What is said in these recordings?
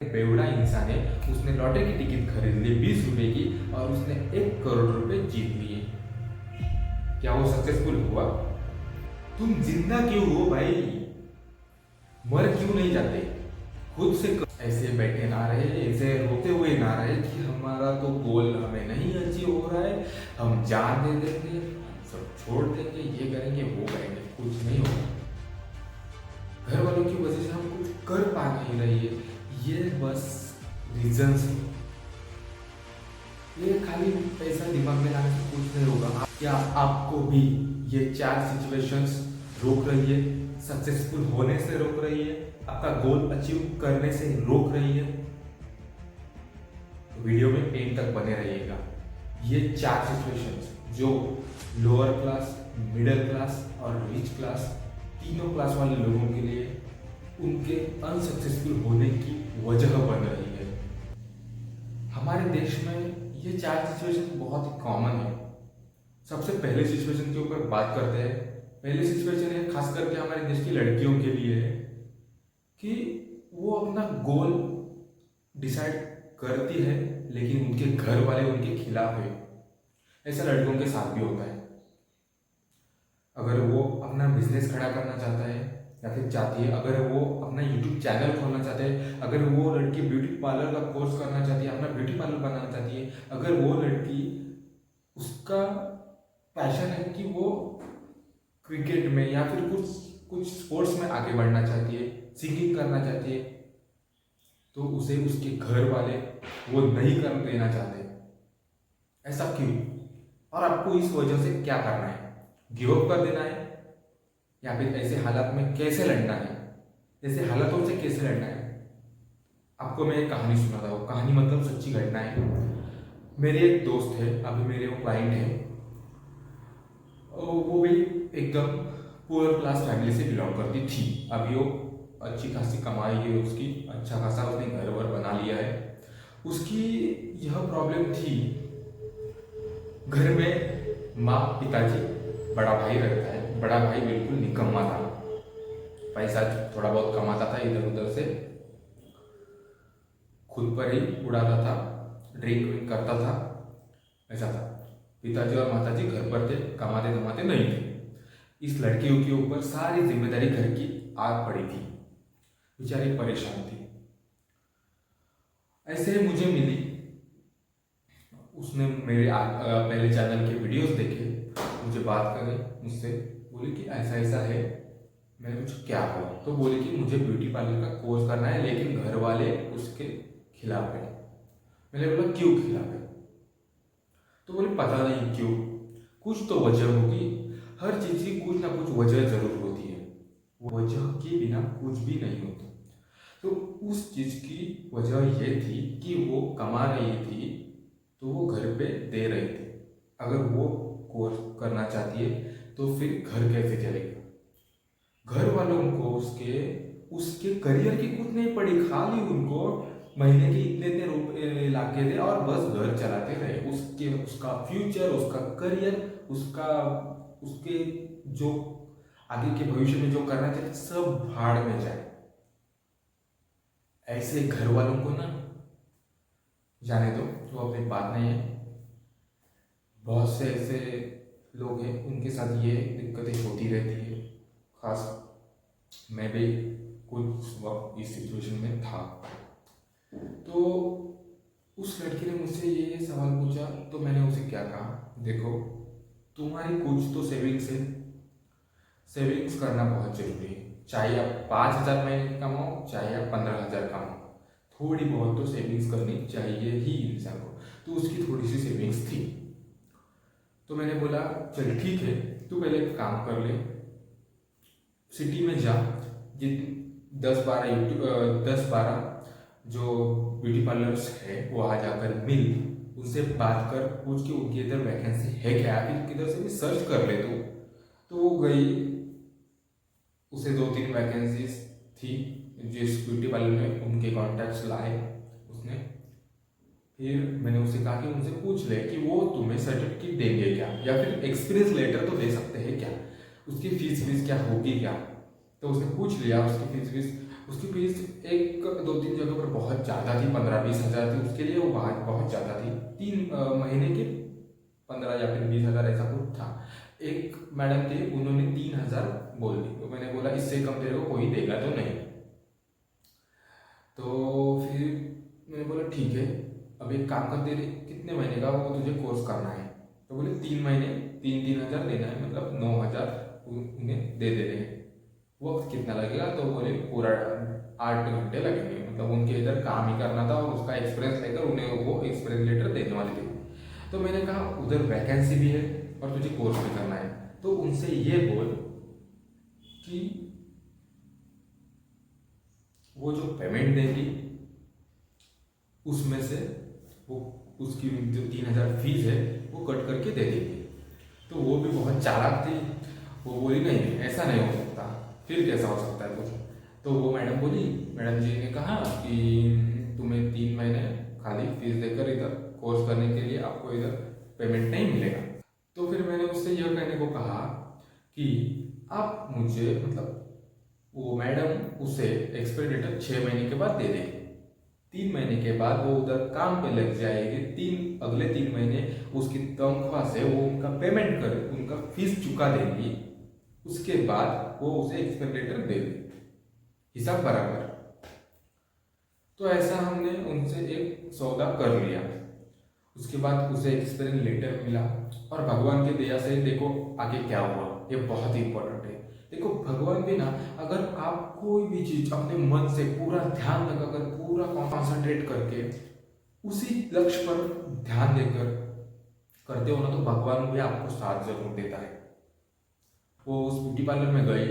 बेवड़ा इंसान है, उसने लॉटरी की टिकट खरीद ली 20 रुपए की और उसने 1 करोड़ रुपए जीत लिए। क्या वो सक्सेसफुल हुआ? तुम जिंदा क्यों हो भाई? मर क्यों नहीं जाते? खुद से ऐसे बैठे ना रहे, ऐसे रोते हुए ना रहे कि हमारा तो गोल हमें नहीं अचीव हो रहा है, हम जान दे देंगे, हम सब छोड़ देंगे, ये करेंगे वो करेंगे, कुछ नहीं होगा। घर वालों की वजह से हम कुछ कर पा नहीं रहे हैं, ये बस रीजंस है। ये खाली पैसा दिमाग में लाने से कुछ नहीं होगा। क्या आपको भी ये 4 सिचुएशंस रोक रही है, सक्सेसफुल होने से रोक रही है, आपका गोल अचीव करने से रोक रही है? तो वीडियो में एंड तक बने रहिएगा। ये 4 सिचुएशंस जो लोअर क्लास, मिडिल क्लास और रिच क्लास, तीनों क्लास वाले लोगों के लिए उनके अनसक्सेसफुल होने की वजह बन रही है। हमारे देश में ये 4 सिचुएशन बहुत ही कॉमन है। सबसे पहले सिचुएशन के ऊपर बात करते हैं। पहली सिचुएशन है खास करके हमारे देश की लड़कियों के लिए है कि वो अपना गोल डिसाइड करती है लेकिन उनके घर वाले उनके खिलाफ है। ऐसा लड़कों के साथ भी होता है। अगर वो अपना बिजनेस खड़ा करना चाहता है या फिर चाहती है, अगर वो अपना यूट्यूब चैनल खोलना चाहते हैं, अगर वो लड़की ब्यूटी पार्लर का कोर्स करना चाहती है, अपना ब्यूटी पार्लर बनाना चाहती है, अगर वो लड़की उसका पैशन है कि वो क्रिकेट में या फिर कुछ कुछ स्पोर्ट्स में आगे बढ़ना चाहती है, सिंगिंग करना चाहती है, तो उसे उसके घर वाले वो नहीं कर देना चाहते। ऐसा क्यों? और आपको इस वजह से क्या करना है? गिव अप कर देना है या फिर ऐसे हालात में कैसे लड़ना है, ऐसे हालातों से कैसे लड़ना है? आपको मैं एक कहानी सुनाता हूँ। कहानी मतलब सच्ची घटना है। मेरे एक दोस्त है, अभी मेरे वो क्लाइंट है, वो भी एकदम पुअर क्लास फैमिली से बिलोंग करती थी। अभी वो अच्छी खासी कमाई है उसकी, अच्छा खासा उसने घर वर बना लिया है। उसकी यह प्रॉब्लम थी, घर में माँ पिताजी, बड़ा भाई रहता है। बड़ा भाई बिल्कुल निकम्मा था, पैसा थोड़ा बहुत कमाता था इधर उधर से, खुद पर ही उड़ाता था, ड्रिंक विंक करता था, ऐसा था। पिताजी और माताजी घर पर थे, कमाते धमाते नहीं थे। इस लड़की के ऊपर सारी जिम्मेदारी घर की आ पड़ी थी। बेचारी परेशान थी। ऐसे ही मुझे मिली, उसने मेरे पहले चैनल के वीडियोस देखे, मुझे बात करे मुझसे, बोली कि ऐसा ऐसा है। मैंने पूछा क्या हुआ? तो बोली कि मुझे ब्यूटी पार्लर का कोर्स करना है लेकिन घर वाले उसके खिलाफ है। मैंने बोला क्यों खिलाफ है? तो बोले पता नहीं क्यों, कुछ तो वजह होगी। हर चीज की कुछ ना कुछ वजह जरूर होती है, वजह के बिना कुछ भी नहीं होता। तो उस चीज की वजह ये थी कि वो कमा रही थी तो वो घर पे दे रही थी। अगर वो कोर्स करना चाहती है तो फिर घर कैसे चलेगा? घर वालों को उसके उसके करियर की कुछ नहीं पड़ी, खाली उनको महीने के इतने इतने रुपए ला के दे और बस घर चलाते रहे। उसके उसका फ्यूचर, उसका करियर, उसका उसके जो आगे के भविष्य में जो करना चाहिए सब भाड़ में जाए। ऐसे घर वालों को ना जाने दो, वो अपनी बात नहीं है। बहुत से ऐसे लोग हैं उनके साथ ये दिक्कतें होती रहती है। खास मैं भी कुछ वक्त इस सिचुएशन में था। तो उस लड़की ने मुझसे ये सवाल पूछा तो मैंने उसे क्या कहा, देखो तुम्हारी कुछ तो सेविंग्स है, सेविंग्स करना बहुत जरूरी है। चाहे आप 5,000 महीने कमाओ, चाहे आप 15,000 कमाओ, थोड़ी बहुत तो सेविंग्स करनी चाहिए ही इंसान को। तो उसकी थोड़ी सी सेविंग्स थी। तो मैंने बोला चल ठीक है, तू पहले एक काम कर ले, सिटी में जा, जित 10-12 जो ब्यूटी पार्लर्स है वहाँ जाकर मिल, उनसे बात कर, पूछ के उनके इधर वैकेंसी है क्या, फिर किधर से भी सर्च कर ले तू। तो वो गई, उसे 2-3 वैकेंसीज थी जिस ब्यूटी पार्लर में, उनके कॉन्टैक्ट्स लाए उसने। फिर मैंने उससे कहा कि उनसे पूछ ले कि वो तुम्हें सर्टिफिकेट देंगे क्या, या फिर एक्सपीरियंस लेटर तो दे सकते हैं क्या, उसकी फीस वीस क्या होगी क्या। तो उसने पूछ लिया, उसकी फीस वीस उसकी फीस एक दो तीन जगह पर बहुत ज़्यादा थी, 15-20 हज़ार थी, उसके लिए वो बहुत ज़्यादा थी। 3 महीने की 15 या फिर 20 हज़ार ऐसा कुछ था। एक मैडम थे, उन्होंने 3 हज़ार बोल दी, तो मैंने बोला इससे कम तेरे को कोई देगा तो नहीं। तो फिर मैंने बोला ठीक है, अब एक काम कर, तेरे कितने महीने का वो तुझे कोर्स करना है? तो बोले 3 महीने, 3-3 हज़ार देना है, मतलब 9 हज़ार उन्हें दे रहे हैं। वक्त कितना लगेगा? तो बोले पूरा 8 घंटे लगेंगे, मतलब उनके इधर काम ही करना था और उसका एक्सपीरियंस लेकर उन्हें वो एक्सपीरियंस लेटर देने वाले थे। तो मैंने कहा उधर वैकेंसी भी है और तुझे कोर्स भी करना है, तो उनसे ये बोल कि वो जो पेमेंट देगी उसमें से वो उसकी जो 3 हज़ार फीस है वो कट करके दे देगी। तो वो भी बहुत चालाक थी, वो बोली नहीं ऐसा नहीं हो सकता। फिर कैसा हो सकता है कुछ? तो वो मैडम जी ने कहा कि तुम्हें 3 महीने खाली फीस देकर इधर कोर्स करने के लिए आपको इधर पेमेंट नहीं मिलेगा। तो फिर मैंने उससे यह कहने को कहा कि आप मुझे, मतलब वो मैडम उसे एक्सपायरी डेट 6 महीने के बाद दे देगी, 3 महीने के बाद वो उधर काम पे लग जाएगी, अगले 3 महीने उसकी तनख्वाह से वो उनका पेमेंट कर, उनका फीस चुका देंगी, उसके बाद वो उसे एक्सपायरी डेट दे देगी, हिसाब बराबर। तो ऐसा हमने उनसे एक सौदा कर लिया। उसके बाद उसे एक्सपीरियंस लेटर मिला और भगवान की दया से देखो आगे क्या हुआ, ये बहुत ही इंपॉर्टेंट है। देखो भगवान भी ना, अगर आप कोई भी चीज अपने मन से पूरा ध्यान लगाकर, पूरा कॉन्सेंट्रेट करके उसी लक्ष्य पर ध्यान देकर करते हो ना, तो भगवान भी आपको साथ जरूर देता है। वो उस ब्यूटी पार्लर में गई,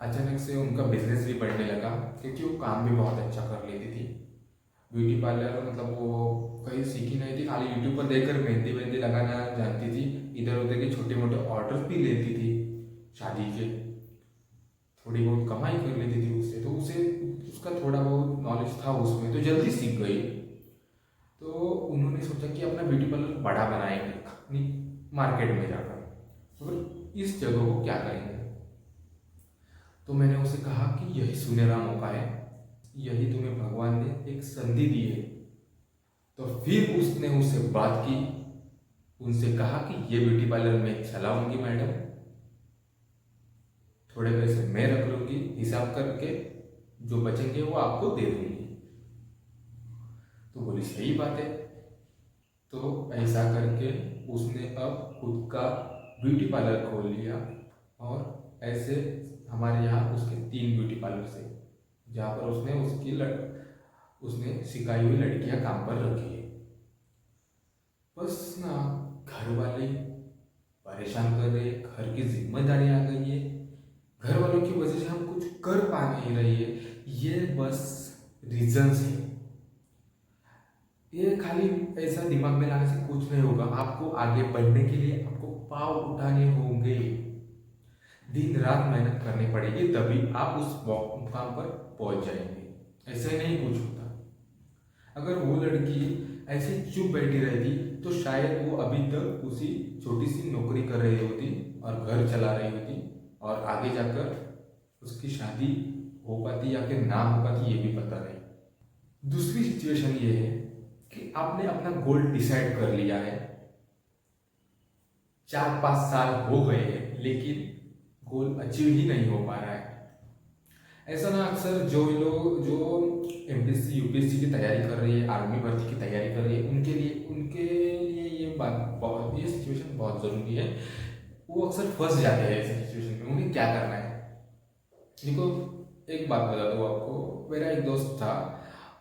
अचानक से उनका बिजनेस भी बढ़ने लगा, क्योंकि वो काम भी बहुत अच्छा कर लेती थी। ब्यूटी पार्लर मतलब वो कहीं सीखी नहीं थी, खाली यूट्यूब पर देखकर मेहंदी वेहंदी लगाना जानती थी, इधर उधर के छोटे मोटे ऑर्डर भी लेती थी शादी के, थोड़ी बहुत कमाई कर लेती थी उससे, तो उसे उसका थोड़ा बहुत नॉलेज था उसमें, तो जल्दी सीख गई। तो उन्होंने सोचा कि अपना ब्यूटी पार्लर बड़ा बनाएंगे अपनी मार्केट में जाकर, तो फिर इस जगह को क्या करेंगे? तो मैंने उसे कहा कि यही सुनहरा मौका है, यही तुम्हें भगवान ने एक संधि दी है। तो फिर उसने उससे बात की, उनसे कहा कि ये ब्यूटी पार्लर मैं चलाऊंगी मैडम, थोड़े पैसे मैं रख लूंगी, हिसाब करके जो बचेंगे वो आपको दे दूंगी। तो बोली सही बात है। तो ऐसा करके उसने अब खुद का ब्यूटी पार्लर खोल लिया, और ऐसे हमारे यहाँ उसके 3 ब्यूटी पार्लर से, जहाँ पर उसने सिखाई हुई लड़कियां काम पर रखी है। बस ना, घर वाले परेशान कर रहे, घर की जिम्मेदारी आ गई है, घर वालों की वजह से हम कुछ कर पा नहीं रही है, ये बस रीजंस है। ये खाली ऐसा दिमाग में लाने से कुछ नहीं होगा, आपको आगे बढ़ने के लिए आपको पाँव उठाने होंगे, दिन रात मेहनत करनी पड़ेगी, तभी आप उस मुकाम पर पहुंच जाएंगे। ऐसे नहीं कुछ होता। अगर वो लड़की ऐसे चुप बैठी रहती तो शायद वो अभी तक उसी छोटी सी नौकरी कर रही होती और घर चला रही होती, और आगे जाकर उसकी शादी हो पाती या फिर ना हो पाती ये भी पता नहीं। दूसरी सिचुएशन ये है कि आपने अपना गोल डिसाइड कर लिया है, 4-5 साल हो गए हैं, लेकिन गोल अचीव ही नहीं हो पा रहा है। ऐसा ना अक्सर जो लोग जो एमपीएससी यूपीएससी की तैयारी कर रही है, आर्मी भर्ती की तैयारी कर रही है, उनके लिए ये बात बहुत, ये सिचुएशन बहुत ज़रूरी है। वो अक्सर फंस जाते हैं ऐसी सिचुएशन में, उन्हें क्या करना है। देखो एक बात बता दूँ आपको, मेरा एक दोस्त था,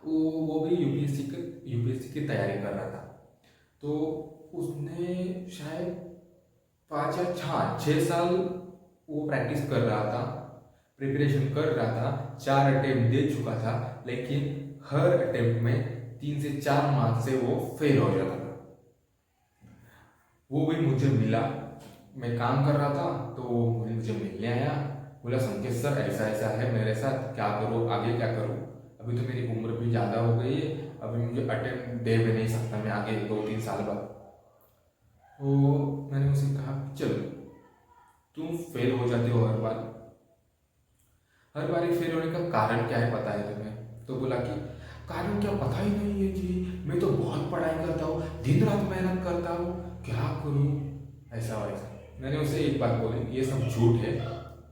वो भी यूपीएससी की तैयारी कर रहा था। तो उसने शायद 5 या 6 साल वो प्रैक्टिस कर रहा था, प्रिपरेशन कर रहा था, 4 अटेम्प्ट दे चुका था, लेकिन हर अटेम्प्ट में 3 से 4 मार्क्स से वो फेल हो जाता था। वो भी मुझे मिला, मैं काम कर रहा था तो वो मुझे मिलने आया, बोला संकेत सर ऐसा ऐसा है मेरे साथ, क्या करूँ आगे, क्या करूँ? अभी तो मेरी उम्र भी ज़्यादा हो गई है, अभी मुझे अटेम्प्ट दे भी नहीं सकता मैं आगे 2-3 साल बाद। तो मैंने उसे कहा चलो तुम फेल हो जाते हो हर बार, हर बार फेल होने का कारण क्या है पता है तुम्हें? तो बोला कि कारण क्या पता ही नहीं है जी, मैं तो बहुत पढ़ाई करता हूँ, दिन रात मेहनत करता हूँ, क्या करूँ, ऐसा वैसा। मैंने उसे एक बात बोली, ये सब झूठ है,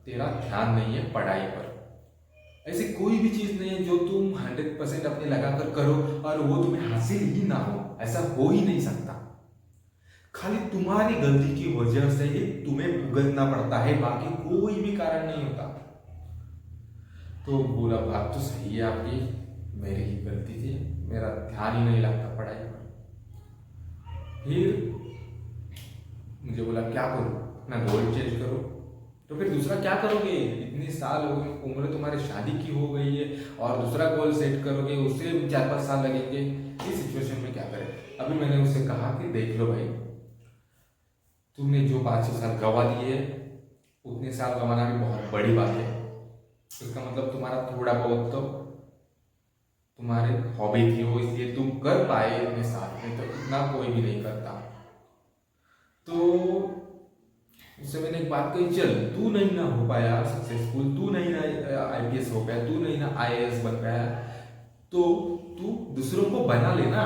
तेरा ध्यान नहीं है पढ़ाई पर। ऐसी कोई भी चीज़ नहीं है जो तुम 100% अपने लगा कर करो और वो तुम्हें हासिल ही ना हो, ऐसा हो ही नहीं सकता। खाली तुम्हारी गलती की वजह से ही तुम्हें भुगतना पड़ता है, बाकी कोई भी कारण नहीं होता। तो बोला बात तो सही है आपकी, मेरी ही गलती थी, मेरा ध्यान ही नहीं लगता पढ़ाई पर। फिर मुझे बोला क्या करूँ, अपना गोल चेंज करो। तो फिर दूसरा क्या करोगे, इतने साल हो गए, उम्र तुम्हारी शादी की हो गई है और दूसरा गोल सेट करोगे, उससे 4-5 साल लगेंगे। इस सिचुएशन में क्या करें? अभी मैंने उससे कहा कि देख लो भाई, तुमने जो 5-6 साल गवा दिए, उतने साल गंवाना भी बहुत बड़ी बात है। इसका मतलब तुम्हारा थोड़ा बहुत तो तुम्हारे हॉबी थी वो, इसलिए तुम कर पाए इतने साल में, तो इतना कोई भी नहीं करता। तो उससे मैंने एक बात कही, चल तू नहीं ना हो पाया सक्सेसफुल, तू नहीं ना IPS हो पाया, तू नहीं ना IAS बन पाया, तो तू दूसरों को बना लेना।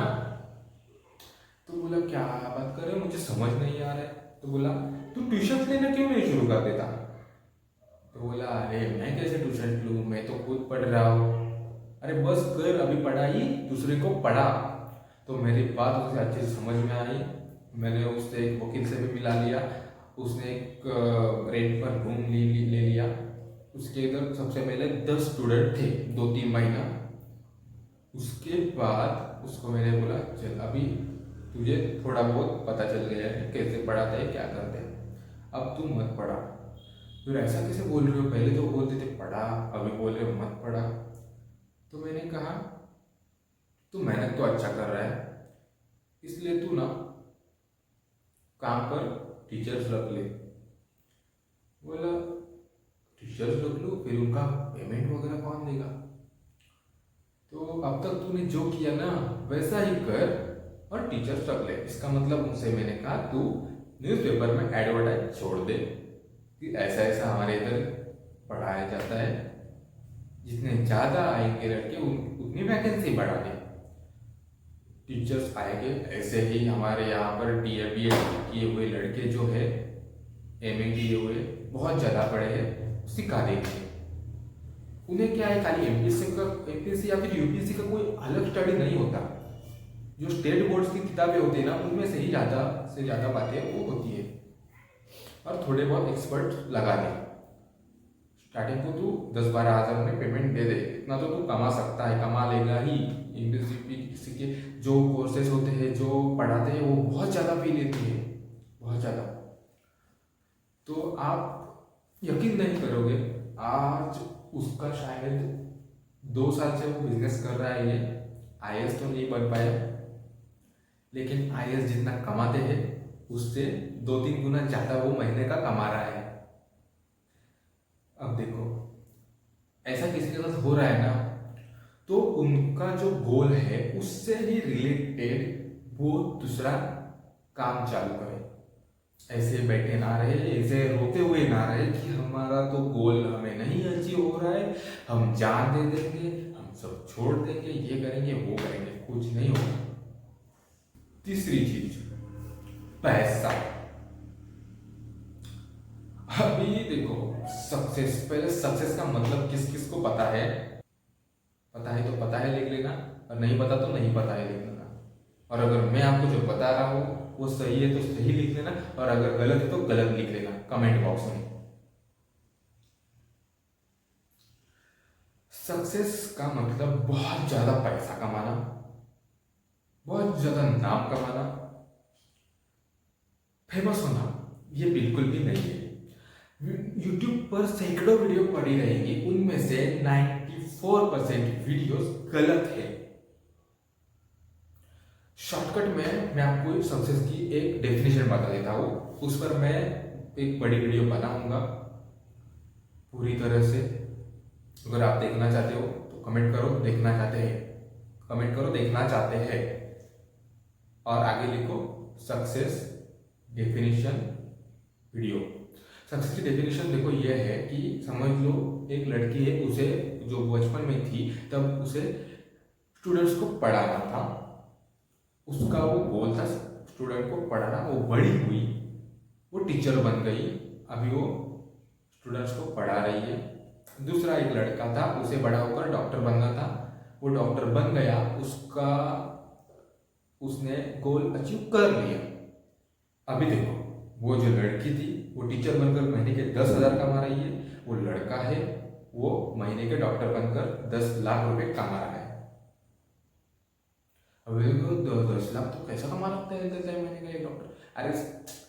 तो बोला क्या बात कर रहे हो, मुझे समझ नहीं आ रहा है। तो बोला तू ट्यूशन लेना क्यों नहीं शुरू कर देता? तो बोला अरे मैं कैसे ट्यूशन लूँ, मैं तो खुद पढ़ रहा हूँ। अरे बस कर अभी पढ़ाई, दूसरे को पढ़ा। तो मेरी बात उसे अच्छे से समझ में आई। मैंने उससे एक वकील से भी मिला लिया, उसने एक रेंट पर रूम ले लिया। उसके इधर सबसे पहले 10 स्टूडेंट थे 2-3 महीना। उसके बाद उसको मैंने बोला चल अभी तुझे थोड़ा बहुत पता चल गया है कैसे पढ़ाते हैं, क्या करते हैं, अब तू मत पढ़ा। फिर ऐसा कैसे बोल रहे हो, पहले तो बोलते थे पढ़ा, अभी बोल रहे हो मत पढ़ा। तो मैंने कहा तू मेहनत तो अच्छा कर रहा है, इसलिए तू ना काम पर टीचर्स रख ले। बोला टीचर्स रख लो, फिर उनका पेमेंट वगैरह कौन देगा? तो अब तक तूने जो किया ना वैसा ही कर और टीचर्स रख ले। इसका मतलब उनसे मैंने कहा तू न्यूज़पेपर में एडवर्टाइज छोड़ दे कि ऐसा ऐसा हमारे इधर पढ़ाया जाता है, जितने ज़्यादा आएंगे लड़के उतनी वैकेंसी बढ़ा दे, टीचर्स आएंगे। ऐसे ही हमारे यहाँ पर BA किए हुए लड़के जो है, MA किए हुए बहुत ज़्यादा पढ़े हैं, सिखा देंगे। उन्हें क्या है, खाली MPSC या फिर UPSC का कोई अलग स्टडी नहीं होता। जो स्टेट बोर्ड्स की किताबें होती है ना, उनमें से ही ज़्यादा बातें वो होती है, और थोड़े बहुत एक्सपर्ट लगा दे। स्टार्टिंग को तू 10-12 हज़ार में पेमेंट दे दे, इतना तो तू कमा सकता है, कमा लेगा ही। किसी के जो कोर्सेज होते हैं, जो पढ़ाते हैं, वो बहुत ज़्यादा फी लेती है, बहुत ज़्यादा। तो आप यकीन नहीं करोगे, आज उसका शायद 2 साल से वो बिजनेस कर रहा है। ये IAS तो नहीं बन पाया, लेकिन IAS जितना कमाते हैं उससे 2-3 गुना ज़्यादा वो महीने का कमा रहा है। अब देखो ऐसा किसी के साथ हो रहा है ना, तो उनका जो गोल है उससे ही रिलेटेड वो दूसरा काम चालू करे। ऐसे बैठे ना रहे, ऐसे रोते हुए ना रहे कि हमारा तो गोल हमें नहीं अचीव हो रहा है, हम जान दे देंगे, हम सब छोड़ देंगे, ये करेंगे वो करेंगे, कुछ नहीं होगा। तीसरी चीज पैसा। अभी देखो सक्सेस, पहले सक्सेस का मतलब किस किस को पता है? पता है तो पता है लिख लेना, और नहीं पता तो नहीं पता है लिख लेना। और अगर मैं आपको जो बता रहा हूँ वो सही है तो सही लिख लेना, और अगर गलत है तो गलत लिख लेना कमेंट बॉक्स में। सक्सेस का मतलब बहुत ज्यादा पैसा कमाना, बहुत ज्यादा नाम कमाना, फेमस होना, ये बिल्कुल भी नहीं है। YouTube पर सैकड़ों वीडियो पड़ी रहेंगी, उनमें से 94% वीडियोस गलत है। शॉर्टकट में मैं आपको सक्सेस की एक डेफिनेशन बता देता हूँ, उस पर मैं एक बड़ी वीडियो बनाऊंगा पूरी तरह से। अगर आप देखना चाहते हो तो कमेंट करो देखना चाहते हैं, कमेंट करो देखना चाहते हैं, और आगे लिखो सक्सेस डेफिनेशन वीडियो। सक्सेस की डेफिनेशन देखो ये है कि समझ लो एक लड़की है, उसे जो बचपन में थी तब उसे स्टूडेंट्स को पढ़ाना था, उसका वो गोल था स्टूडेंट को पढ़ाना। वो बड़ी हुई, वो टीचर बन गई, अभी वो स्टूडेंट्स को पढ़ा रही है। दूसरा एक लड़का था, उसे बड़ा होकर डॉक्टर बनना था, वो डॉक्टर बन गया, उसने गोल अचीव कर लिया। अभी देखो वो जो लड़की थी वो टीचर बनकर महीने के 10,000 कमा रही है, वो लड़का है वो महीने के डॉक्टर बनकर 10 लाख रुपए कमा रहा है। अब देखो 10 लाख तो कैसा कमा सकता है महीने का एक डॉक्टर? अरे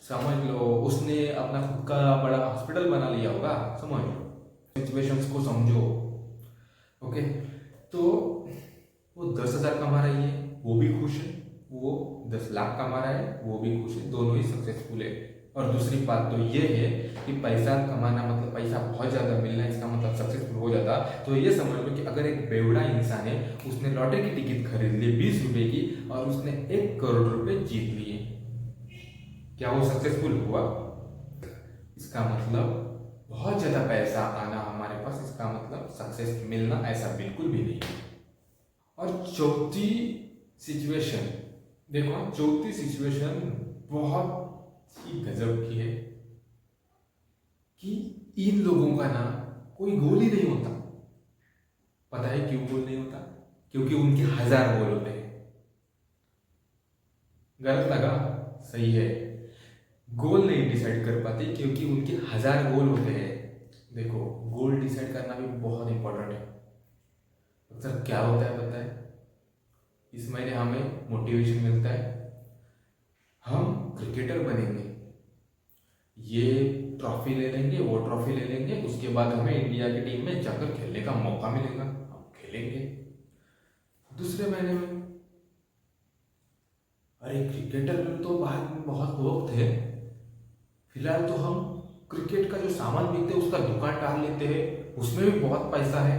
समझ लो उसने अपना खुद का बड़ा हॉस्पिटल बना लिया होगा, समझ लो, सिचुएशंस को समझो। ओके, तो वो 10,000 कमा रही है, वो भी खुश है, वो 10 लाख कमा रहा है, वो भी खुश है, दोनों ही सक्सेसफुल है। और दूसरी बात तो ये है कि पैसा कमाना मतलब पैसा बहुत ज़्यादा मिलना, इसका मतलब सक्सेसफुल हो जाता। तो ये समझ लो कि अगर एक बेवड़ा इंसान है, उसने लॉटरी की टिकट खरीद ली 20 रुपए की और उसने 1 करोड़ रुपए जीत लिए, क्या वो सक्सेसफुल हुआ? इसका मतलब बहुत ज़्यादा पैसा आना हमारे पास, इसका मतलब सक्सेस मिलना ऐसा बिल्कुल भी नहीं। और चौथी सिचुएशन देखो, चौथी सिचुएशन बहुत ही गजब की है कि इन लोगों का ना कोई गोल ही नहीं होता। पता है क्यों गोल नहीं होता? क्योंकि उनके 1000 गोल होते हैं। गलत लगा? सही है, गोल नहीं डिसाइड कर पाते क्योंकि उनके 1000 गोल होते हैं। देखो गोल डिसाइड करना भी बहुत इंपॉर्टेंट है। अक्सर क्या होता है पता है, इस महीने हमें मोटिवेशन मिलता है, हम क्रिकेटर बनेंगे, ये ट्रॉफी ले लेंगे, वो ट्रॉफी ले लेंगे, उसके बाद हमें इंडिया की टीम में जाकर खेलने का मौका मिलेगा, हम खेलेंगे। दूसरे महीने में अरे क्रिकेटर में तो बाद में बहुत वक्त है, फिलहाल तो हम क्रिकेट का जो सामान बिकते हैं उसका दुकान डाल लेते हैं, उसमें भी बहुत पैसा है।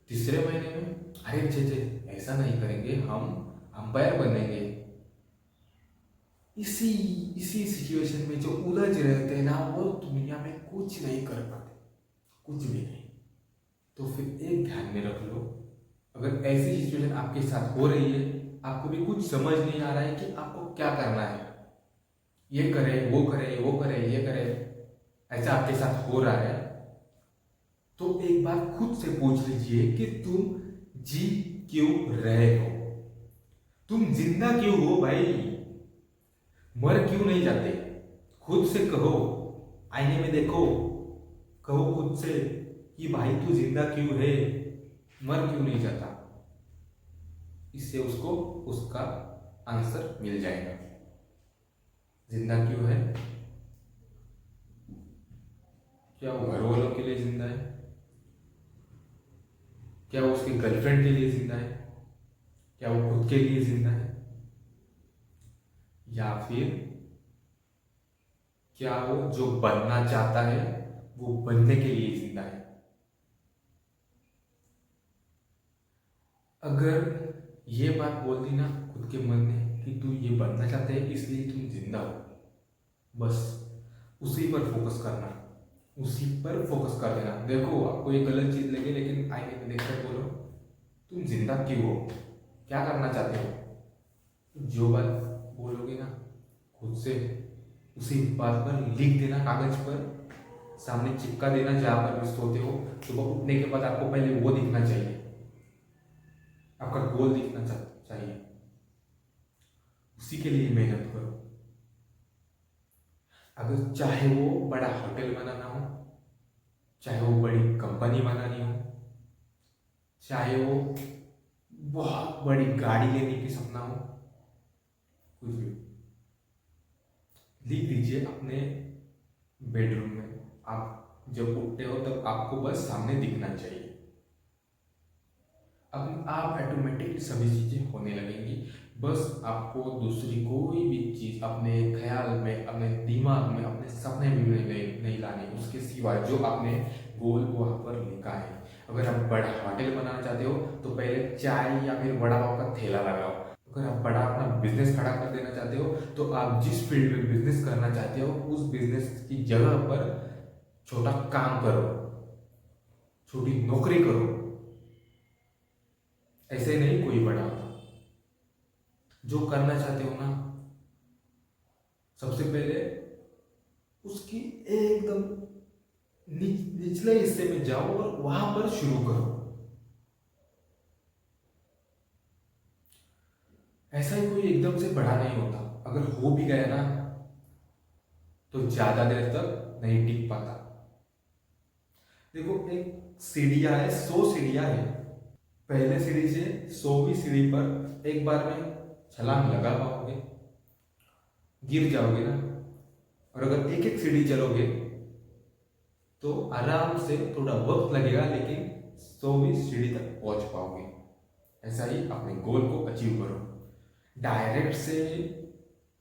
तीसरे महीने में अरे चे ऐसा नहीं करेंगे, हम अंपायर बनेंगे। इसी इसी सिचुएशन में जो उलझ रहते हैं ना, वो दुनिया में कुछ नहीं कर पाते, कुछ भी नहीं। तो फिर एक ध्यान में रख लो, अगर ऐसी सिचुएशन आपके साथ हो रही है, आपको भी कुछ समझ नहीं आ रहा है कि आपको क्या करना है, ये करे वो करे वो करे ये करे, ऐसा आपके साथ हो रहा है, तो एक बार खुद से पूछ लीजिए कि तुम जी क्यों रहे हो? तुम जिंदा क्यों हो भाई? मर क्यों नहीं जाते? खुद से कहो, आईने में देखो, कहो खुद से कि भाई तू जिंदा क्यों है, मर क्यों नहीं जाता? इससे उसको उसका आंसर मिल जाएगा। जिंदा क्यों है? क्या वो घर वालों के लिए जिंदा है? क्या वो उसकी गर्लफ्रेंड के लिए जिंदा है? क्या वो खुद के लिए जिंदा है? या फिर क्या वो जो बनना चाहता है वो बनने के लिए जिंदा है? अगर ये बात बोल दी ना खुद के मन ने कि तू ये बनना चाहते है इसलिए तुम जिंदा हो, बस उसी पर फोकस करना, उसी पर फोकस कर देना। देखो आपको ये गलत चीज लगे, लेकिन आईने में देखकर बोलो तुम जिंदा क्यों हो, क्या करना चाहते हो। जो बात बोलोगे ना खुद से, उसी बात पर लिख देना कागज पर, सामने चिपका देना जहां पर भी सोते हो। सुबह उठने के बाद आपको पहले वो दिखना चाहिए, आपका गोल दिखना चाहिए, उसी के लिए मेहनत करो। अगर चाहे वो बड़ा होटल बनाना हो, चाहे वो बड़ी कंपनी बनानी हो, चाहे वो बहुत बड़ी गाड़ी लेने की सपना हो, कुछ भी लिख दीजिए अपने बेडरूम में। आप जब उठते हो तब आपको बस सामने दिखना चाहिए, अब आप ऑटोमेटिकली सभी चीजें होने लगेंगी। बस आपको दूसरी कोई भी चीज अपने ख्याल में, अपने दिमाग में, अपने सपने में नहीं लानी, उसके सिवा जो आपने गोल वहां पर लिखा है। अगर आप बड़ा होटल बनाना चाहते हो तो पहले चाय या फिर बड़ा पाव का ठेला लगाओ। अगर आप बड़ा अपना बिजनेस खड़ा कर देना चाहते हो तो आप जिस फील्ड में बिजनेस करना चाहते हो उस बिजनेस की जगह पर छोटा काम करो, छोटी नौकरी करो। ऐसे नहीं कोई बड़ा होता। जो करना चाहते हो ना, सबसे पहले उसकी एकदम निचले हिस्से में जाओ और वहां पर शुरू करो। ऐसा ही कोई एकदम से बड़ा नहीं होता। अगर हो भी गया ना तो ज्यादा देर तक नहीं टिक पाता। देखो, एक सीढ़ियां है, 100 सीढ़ियां है। पहले सीढ़ी से 100वीं सीढ़ी पर एक बार में छलांग लगा पाओगे? गिर जाओगे ना। और अगर एक एक सीढ़ी चलोगे तो आराम से थोड़ा वक्त लगेगा, लेकिन 100वीं सीढ़ी तक पहुंच पाओगे। ऐसा ही अपने गोल को अचीव करो। डायरेक्ट से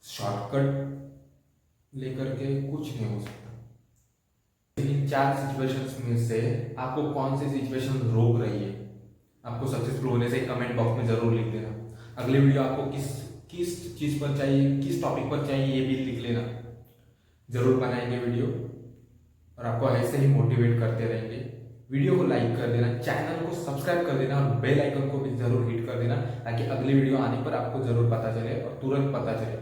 शॉर्टकट लेकर के कुछ नहीं हो सकता। इन 4 सिचुएशंस में से आपको कौन सी सिचुएशन रोक रही है, आपको सक्सेसफुल होने से कमेंट बॉक्स में जरूर लिख देना। अगली वीडियो आपको किस किस चीज पर चाहिए, किस टॉपिक पर चाहिए, ये भी लिख लेना। जरूर बनाएंगे वीडियो और आपको ऐसे ही मोटिवेट करते रहेंगे। वीडियो को लाइक कर देना, चैनल को सब्सक्राइब कर देना और बेल आइकन को भी जरूर हिट कर देना, ताकि अगली वीडियो आने पर आपको जरूर पता चले और तुरंत पता चले।